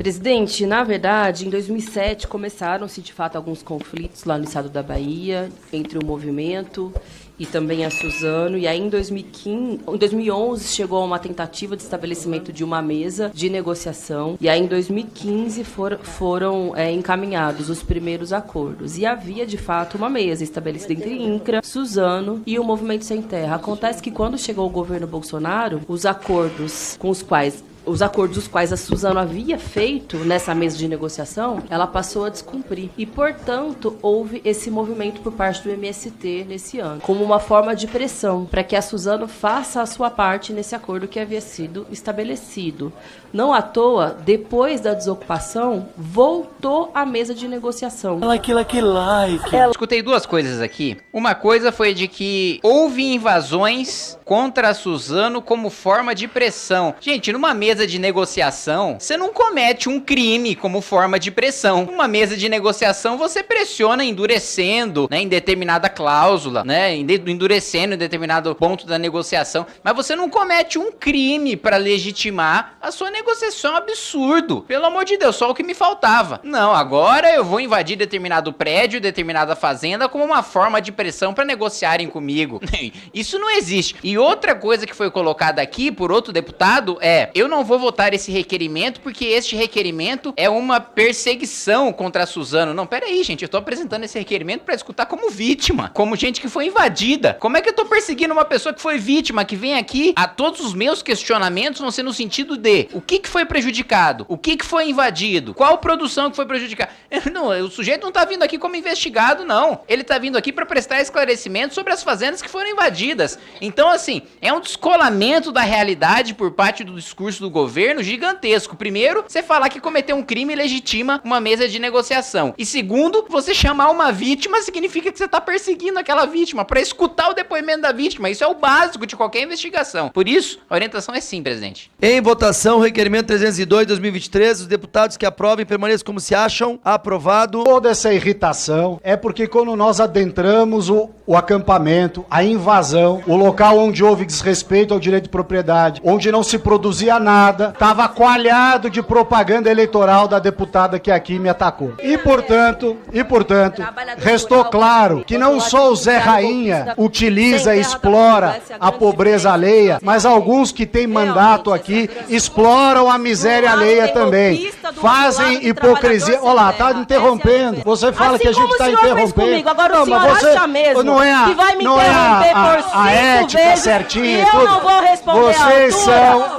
Presidente, na verdade, em 2007 começaram-se, de fato, alguns conflitos lá no estado da Bahia, entre o movimento e também a Suzano, e aí em 2011 chegou a uma tentativa de estabelecimento de uma mesa de negociação, e aí em 2015 foram encaminhados os primeiros acordos, e havia de fato uma mesa estabelecida entre INCRA, Suzano e o Movimento Sem Terra. Acontece que quando chegou o governo Bolsonaro, os acordos os quais a Suzano havia feito nessa mesa de negociação, ela passou a descumprir. E, portanto, houve esse movimento por parte do MST nesse ano, como uma forma de pressão para que a Suzano faça a sua parte nesse acordo que havia sido estabelecido. Não à toa, depois da desocupação, voltou à mesa de negociação. Escutei duas coisas aqui. Uma coisa foi de que houve invasões contra a Suzano como forma de pressão. Gente, numa mesa de negociação, você não comete um crime como forma de pressão. Numa mesa de negociação, você pressiona endurecendo, né, em determinada cláusula, né, endurecendo em determinado ponto da negociação. Mas você não comete um crime para legitimar a sua negociação. Absurdo. Pelo amor de Deus, só o que me faltava. Não, agora eu vou invadir determinado prédio, determinada fazenda como uma forma de pressão para negociarem comigo. Isso não existe. E outra coisa que foi colocada aqui por outro deputado é: eu não vou votar esse requerimento porque este requerimento é uma perseguição contra a Suzano. Não, peraí, gente, eu tô apresentando esse requerimento pra escutar como vítima, como gente que foi invadida. Como é que eu tô perseguindo uma pessoa que foi vítima, que vem aqui? A todos os meus questionamentos vão ser no sentido de o que foi prejudicado, o que foi invadido, qual produção que foi prejudicada. Não, o sujeito não tá vindo aqui como investigado, não. Ele tá vindo aqui pra prestar esclarecimento sobre as fazendas que foram invadidas. Então, assim, é um descolamento da realidade por parte do discurso do governo gigantesco. Primeiro, você falar que cometeu um crime legitima uma mesa de negociação. E segundo, você chamar uma vítima significa que você tá perseguindo aquela vítima para escutar o depoimento da vítima. Isso é o básico de qualquer investigação. Por isso, a orientação é sim, presidente. Em votação, requerimento 302/2023, os deputados que aprovem permaneçam como se acham. Aprovado. Toda essa irritação é porque quando nós adentramos o acampamento, a invasão, o local onde houve desrespeito ao direito de propriedade, onde não se produzia nada, estava coalhado de propaganda eleitoral da deputada que aqui me atacou. E portanto, restou claro que não só o Zé Rainha utiliza e explora a pobreza alheia, mas alguns que têm mandato aqui exploram a miséria alheia também. Fazem hipocrisia. Olha lá, tá interrompendo. Você fala que a gente está interrompendo. Agora o senhor acha mesmo que vai me interromper por 5 ética vezes certinha, e eu não vou responder. Vocês são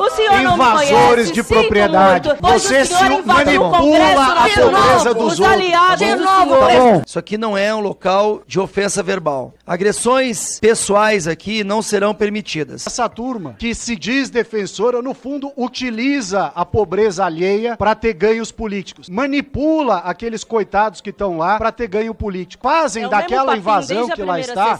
invasores de propriedade. Você se manipula a pobreza dos outros. Tá bom? Isso aqui não é um local de ofensa verbal. Agressões pessoais aqui não serão permitidas. Essa turma que se diz defensora, no fundo, utiliza a pobreza alheia para ter ganhos políticos. Manipula aqueles coitados que estão lá para ter ganho político. Fazem daquela invasão que lá está.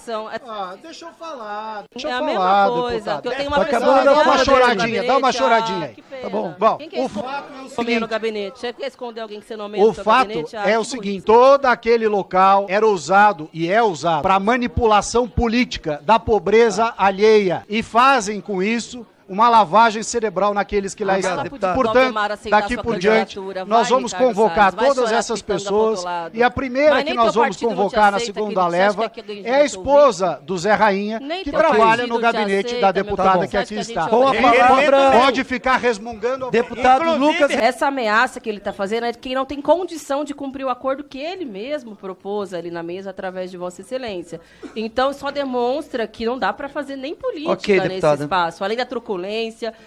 Deixa eu falar. Deixa eu falar, deputado. Eu tenho uma Dá uma choradinha, dá uma choradinha aí. Tá bom. O fato é o seguinte. No gabinete. Você quer esconder alguém que você nomeia O fato é o seguinte, todo aquele local era usado e é usado para manipulação política da pobreza alheia e fazem com isso uma lavagem cerebral naqueles que lá estão. Portanto, daqui por diante, nós vamos convocar todas essas pessoas e a primeira que nós vamos convocar na segunda leva é a esposa do Zé Rainha, que trabalha no gabinete da deputada que aqui está. Pode ficar resmungando. Deputado Lucas... Essa ameaça que ele está fazendo é de quem não tem condição de cumprir o acordo que ele mesmo propôs ali na mesa através de Vossa Excelência. Então, só demonstra que não dá para fazer nem política nesse espaço. Além da truculência,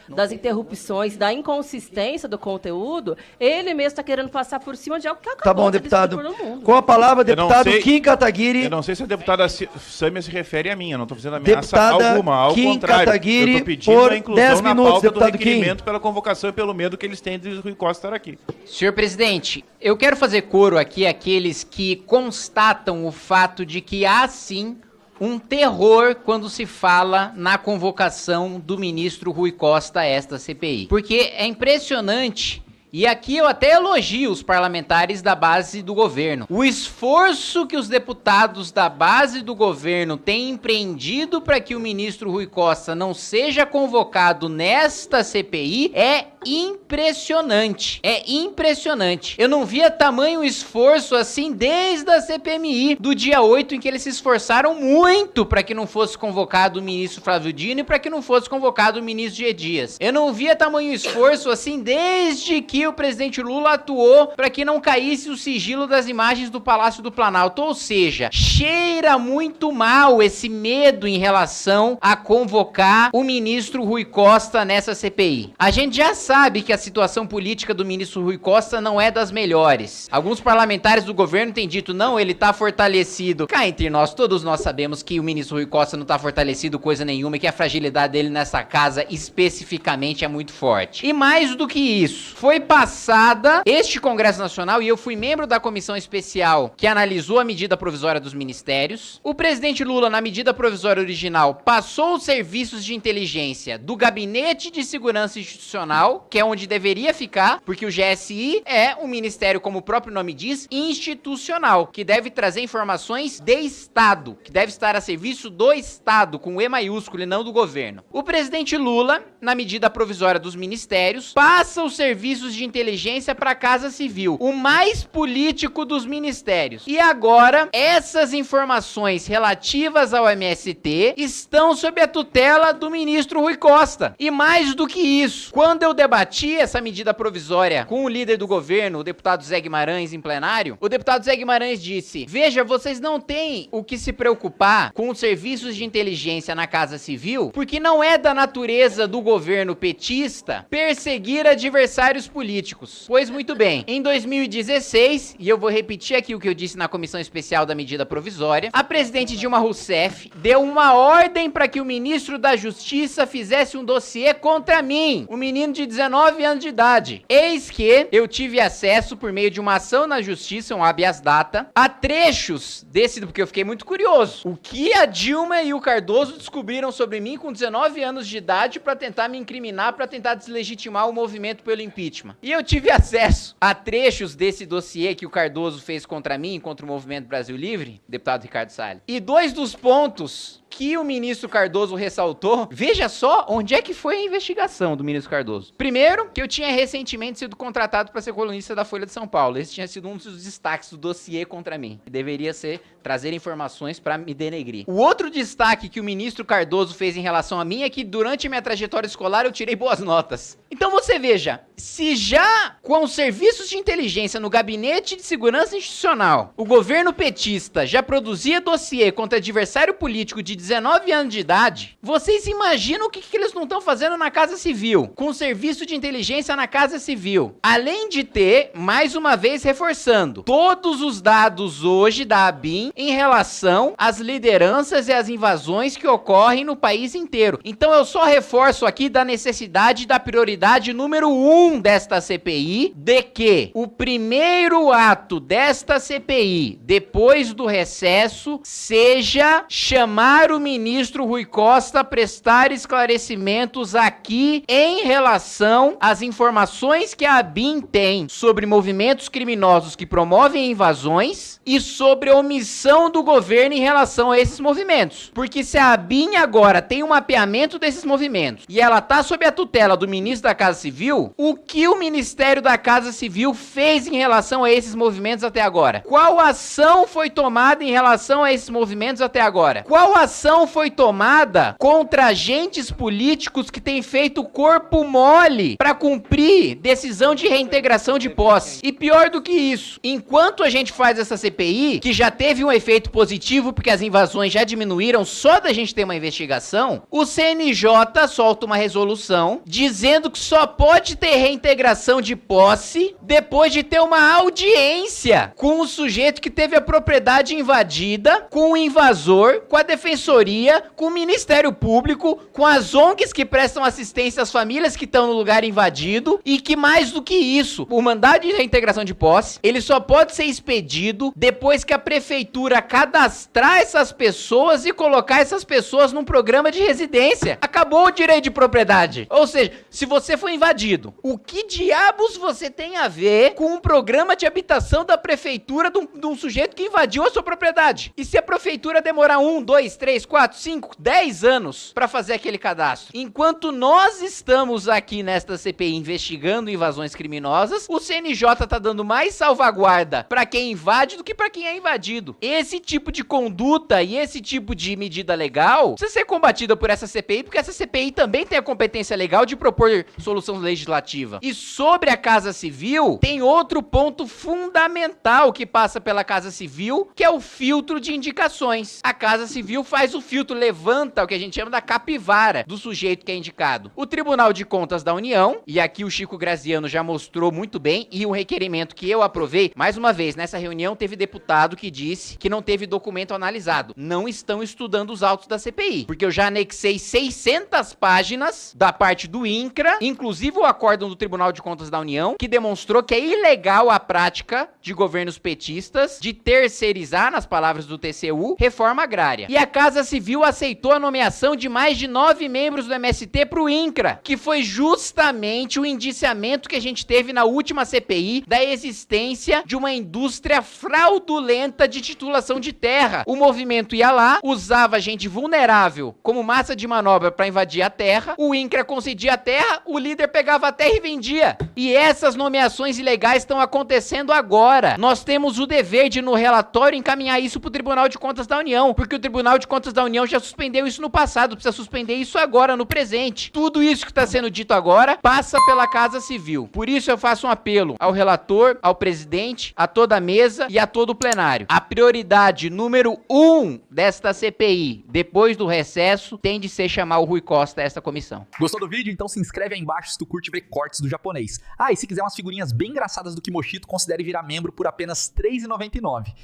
das interrupções, da inconsistência do conteúdo, ele mesmo está querendo passar por cima de algo que acabou. Tá bom, deputado. Com a palavra, deputado Kim Kataguiri. Eu não sei se a deputada Sâmia se refere a mim, eu não estou fazendo ameaça alguma, ao Kim contrário. Kataguiri, eu estou pedindo a inclusão 10 minutos, na pauta do deputado requerimento pela convocação e pelo medo que eles têm de Rui Costa estar aqui. Senhor presidente, eu quero fazer coro aqui àqueles que constatam o fato de que há sim um terror quando se fala na convocação do ministro Rui Costa a esta CPI. Porque é impressionante, e aqui eu até elogio os parlamentares da base do governo, o esforço que os deputados da base do governo têm empreendido para que o ministro Rui Costa não seja convocado nesta CPI é impressionante. É impressionante. Eu não via tamanho esforço assim desde a CPMI do dia 8, em que eles se esforçaram muito para que não fosse convocado o ministro Flávio Dino e para que não fosse convocado o ministro G. Dias. Eu não via tamanho esforço assim desde que o presidente Lula atuou para que não caísse o sigilo das imagens do Palácio do Planalto. Ou seja, cheira muito mal esse medo em relação a convocar o ministro Rui Costa nessa CPI. A gente já sabe que a situação política do ministro Rui Costa não é das melhores. Alguns parlamentares do governo têm dito, não, ele tá fortalecido. Cá entre nós, todos nós sabemos que o ministro Rui Costa não tá fortalecido coisa nenhuma e que a fragilidade dele nessa casa especificamente é muito forte. E mais do que isso, foi passada este Congresso Nacional, e eu fui membro da comissão especial que analisou a medida provisória dos ministérios. O presidente Lula, na medida provisória original, passou os serviços de inteligência do Gabinete de Segurança Institucional, que é onde deveria ficar, porque o GSI é um ministério, como o próprio nome diz, institucional, que deve trazer informações de Estado, que deve estar a serviço do Estado, com E maiúsculo e não do governo. O presidente Lula, na medida provisória dos ministérios, passa os serviços de inteligência para a Casa Civil, o mais político dos ministérios. E agora, essas informações relativas ao MST estão sob a tutela do ministro Rui Costa. E mais do que isso, quando eu debati essa medida provisória com o líder do governo, o deputado Zé Guimarães, em plenário, o deputado Zé Guimarães disse, veja, vocês não têm o que se preocupar com os serviços de inteligência na Casa Civil, porque não é da natureza do governo petista perseguir adversários políticos. Pois muito bem, em 2016, e eu vou repetir aqui o que eu disse na comissão especial da medida provisória, a presidente Dilma Rousseff deu uma ordem para que o ministro da Justiça fizesse um dossiê contra mim, um menino de 19 anos de idade. Eis que eu tive acesso, por meio de uma ação na Justiça, um habeas data, a trechos desse, porque eu fiquei muito curioso. O que a Dilma e o Cardoso descobriram sobre mim com 19 anos de idade para tentar me incriminar, para tentar deslegitimar o movimento pelo impeachment. E eu tive acesso a trechos desse dossiê que o Cardoso fez contra mim, contra o Movimento Brasil Livre, deputado Ricardo Salles. E dois dos pontos que o ministro Cardoso ressaltou, veja só onde é que foi a investigação do ministro Cardoso. Primeiro, que eu tinha recentemente sido contratado para ser colunista da Folha de São Paulo. Esse tinha sido um dos destaques do dossiê contra mim. Que deveria ser trazer informações para me denegrir. O outro destaque que o ministro Cardoso fez em relação a mim é que durante minha trajetória escolar eu tirei boas notas. Então você veja, se já com os serviços de inteligência no Gabinete de Segurança Institucional, o governo petista já produzia dossiê contra adversário político de 19 anos de idade, vocês imaginam o que eles não estão fazendo na Casa Civil, com o serviço de inteligência na Casa Civil. Além de ter, mais uma vez reforçando, todos os dados hoje da ABIN em relação às lideranças e às invasões que ocorrem no país inteiro. Então eu só reforço aqui da necessidade da prioridade número 1 desta CPI, de que o primeiro ato desta CPI, depois do recesso, seja chamar o ministro Rui Costa a prestar esclarecimentos aqui em relação às informações que a ABIN tem sobre movimentos criminosos que promovem invasões e sobre a omissão do governo em relação a esses movimentos. Porque se a ABIN agora tem um mapeamento desses movimentos e ela está sob a tutela do ministro da Casa Civil, o que o Ministério da Casa Civil fez em relação a esses movimentos até agora? Qual ação foi tomada em relação a esses movimentos até agora? Qual ação foi tomada contra agentes políticos que têm feito corpo mole para cumprir decisão de reintegração de posse? E pior do que isso, enquanto a gente faz essa CPI, que já teve um efeito positivo porque as invasões já diminuíram só da gente ter uma investigação, o CNJ solta uma resolução dizendo que só pode ter reintegração de posse depois de ter uma audiência com o sujeito que teve a propriedade invadida, com o invasor, com a defensoria, com o Ministério Público, com as ONGs que prestam assistência às famílias que estão no lugar invadido, e que mais do que isso, o mandado de reintegração de posse, ele só pode ser expedido depois que a prefeitura cadastrar essas pessoas e colocar essas pessoas num programa de residência. Acabou o direito de propriedade. Ou seja, se você foi invadido, o que diabos você tem a ver com um programa de habitação da prefeitura de um sujeito que invadiu a sua propriedade? E se a prefeitura demorar 1, 2, 3 3, 4, 5, 10 anos pra fazer aquele cadastro. Enquanto nós estamos aqui nesta CPI investigando invasões criminosas, o CNJ tá dando mais salvaguarda pra quem invade do que pra quem é invadido. Esse tipo de conduta e esse tipo de medida legal precisa ser combatida por essa CPI, porque essa CPI também tem a competência legal de propor solução legislativa. E sobre a Casa Civil, tem outro ponto fundamental que passa pela Casa Civil, que é o filtro de indicações. A Casa Civil faz o filtro, levanta o que a gente chama da capivara do sujeito que é indicado. O Tribunal de Contas da União, e aqui o Chico Graziano já mostrou muito bem, e um requerimento que eu aprovei, mais uma vez, nessa reunião teve deputado que disse que não teve documento analisado. Não estão estudando os autos da CPI, porque eu já anexei 600 páginas da parte do INCRA, inclusive o acórdão do Tribunal de Contas da União, que demonstrou que é ilegal a prática de governos petistas de terceirizar, nas palavras do TCU, reforma agrária. E a Casa Civil aceitou a nomeação de mais de 9 membros do MST pro INCRA, que foi justamente o indiciamento que a gente teve na última CPI da existência de uma indústria fraudulenta de titulação de terra. O movimento ia lá, usava gente vulnerável como massa de manobra para invadir a terra, o INCRA concedia a terra, o líder pegava a terra e vendia. E essas nomeações ilegais estão acontecendo agora. Nós temos o dever de, no relatório, encaminhar isso pro Tribunal de Contas da União, porque o Tribunal de Contas da União já suspendeu isso no passado, precisa suspender isso agora, no presente. Tudo isso que está sendo dito agora passa pela Casa Civil. Por isso eu faço um apelo ao relator, ao presidente, a toda a mesa e a todo o plenário. A prioridade número 1 desta CPI, depois do recesso, tem de ser chamar o Rui Costa a esta comissão. Gostou do vídeo? Então se inscreve aí embaixo se tu curte ver cortes do japonês. Ah, e se quiser umas figurinhas bem engraçadas do Kimoshito, considere virar membro por apenas R$ 3,99.